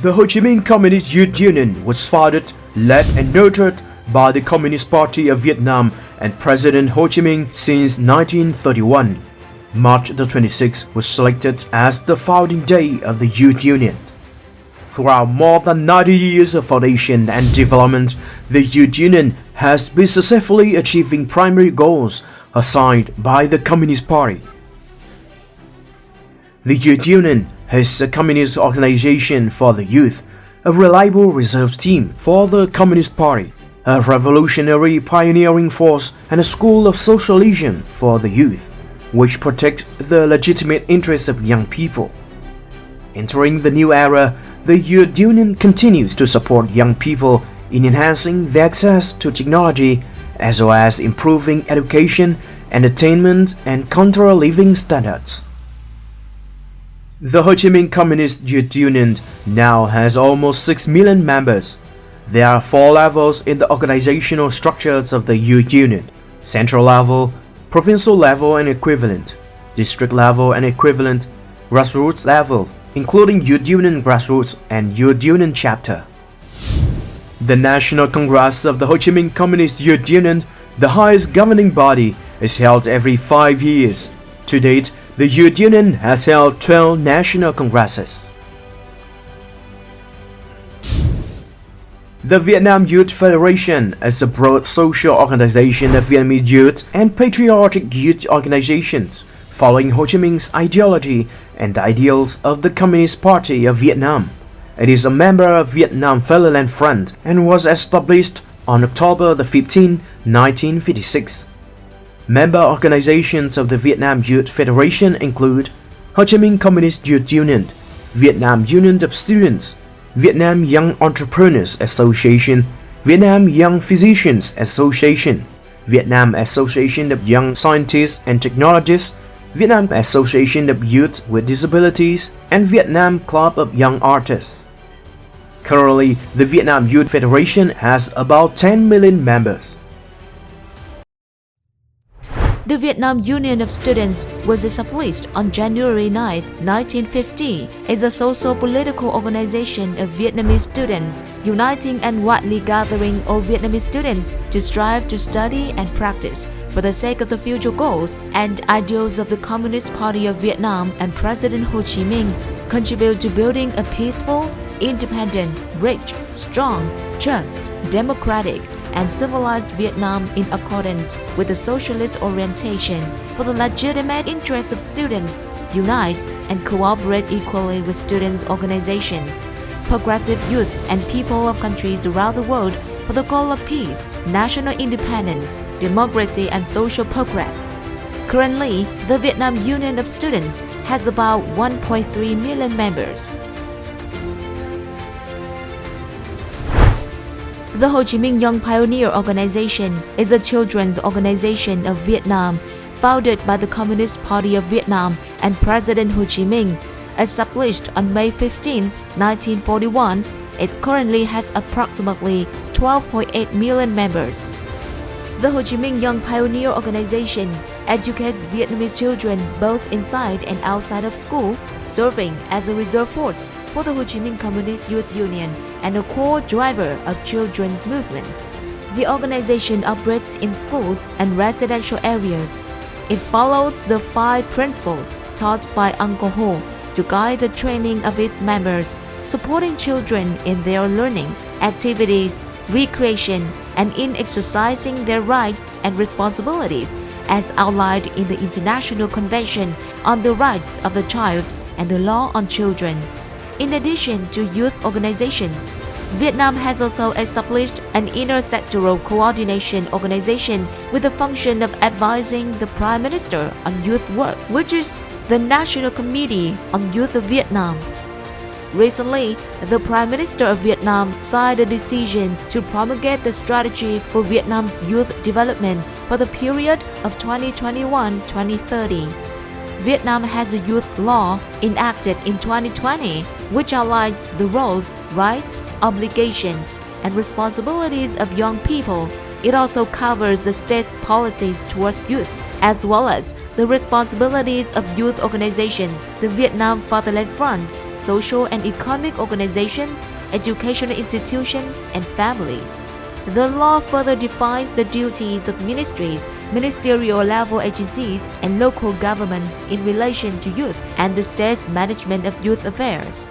The Ho Chi Minh Communist Youth Union was founded, led and nurtured by the Communist Party of Vietnam and President Ho Chi Minh since 1931. March the 26th was selected as the founding day of the Youth Union. Throughout more than 90 years of foundation and development, the Youth Union has been successfully achieving primary goals assigned by the Communist Party. The Youth Union is a communist organization for the youth, a reliable reserve team for the Communist Party, a revolutionary pioneering force, and a school of socialism for the youth, which protect the legitimate interests of young people. Entering the new era, the Youth Union continues to support young people in enhancing their access to technology, as well as improving education, entertainment, and cultural living standards. The Ho Chi Minh Communist Youth Union now has almost 6 million members. There are 4 levels in the organizational structures of the Youth Union: central level, provincial level and equivalent, district level and equivalent, grassroots level, including Youth Union Grassroots and Youth Union Chapter. The National Congress of the Ho Chi Minh Communist Youth Union, the highest governing body, is held every 5 years. To date, the Youth Union has held 12 national congresses. The Vietnam Youth Federation is a broad social organization of Vietnamese youth and patriotic youth organizations, following Ho Chi Minh's ideology and the ideals of the Communist Party of Vietnam. It is a member of Vietnam Fatherland Front and was established on October 15, 1956. Member organizations of the Vietnam Youth Federation include Ho Chi Minh Communist Youth Union, Vietnam Union of Students, Vietnam Young Entrepreneurs Association, Vietnam Young Physicians Association, Vietnam Association of Young Scientists and Technologists, Vietnam Association of Youth with Disabilities, and Vietnam Club of Young Artists. Currently, the Vietnam Youth Federation has about 10 million members. The Vietnam Union of Students was established on January 9, 1950 as a socio-political organization of Vietnamese students, uniting and widely gathering all Vietnamese students to strive to study and practice for the sake of the future goals and ideals of the Communist Party of Vietnam and President Ho Chi Minh, contribute to building a peaceful, independent, rich, strong, just, democratic, and civilized Vietnam in accordance with the socialist orientation for the legitimate interests of students, unite and cooperate equally with students' organizations, progressive youth and people of countries around the world for the goal of peace, national independence, democracy and social progress. Currently, the Vietnam Union of Students has about 1.3 million members. The Ho Chi Minh Young Pioneer Organization is a children's organization of Vietnam, founded by the Communist Party of Vietnam and President Ho Chi Minh. Established on May 15, 1941, it currently has approximately 12.8 million members. The Ho Chi Minh Young Pioneer Organization educates Vietnamese children both inside and outside of school, serving as a reserve force for the Ho Chi Minh Communist Youth Union and a core driver of children's movements. The organization operates in schools and residential areas. It follows the 5 principles taught by Uncle Ho to guide the training of its members, supporting children in their learning, activities, recreation, and in exercising their rights and responsibilities as outlined in the International Convention on the Rights of the Child and the Law on Children. In addition to youth organizations, Vietnam has also established an intersectoral coordination organization with the function of advising the Prime Minister on youth work, which is the National Committee on Youth of Vietnam. Recently, the Prime Minister of Vietnam signed a decision to promulgate the strategy for Vietnam's youth development for the period of 2021-2030. Vietnam has a youth law enacted in 2020 which outlines the roles, rights, obligations, and responsibilities of young people. It also covers the state's policies towards youth, as well as the responsibilities of youth organizations. The Vietnam Fatherland Front social and economic organizations, educational institutions, and families. The law further defines the duties of ministries, ministerial level agencies, and local governments in relation to youth and the state's management of youth affairs.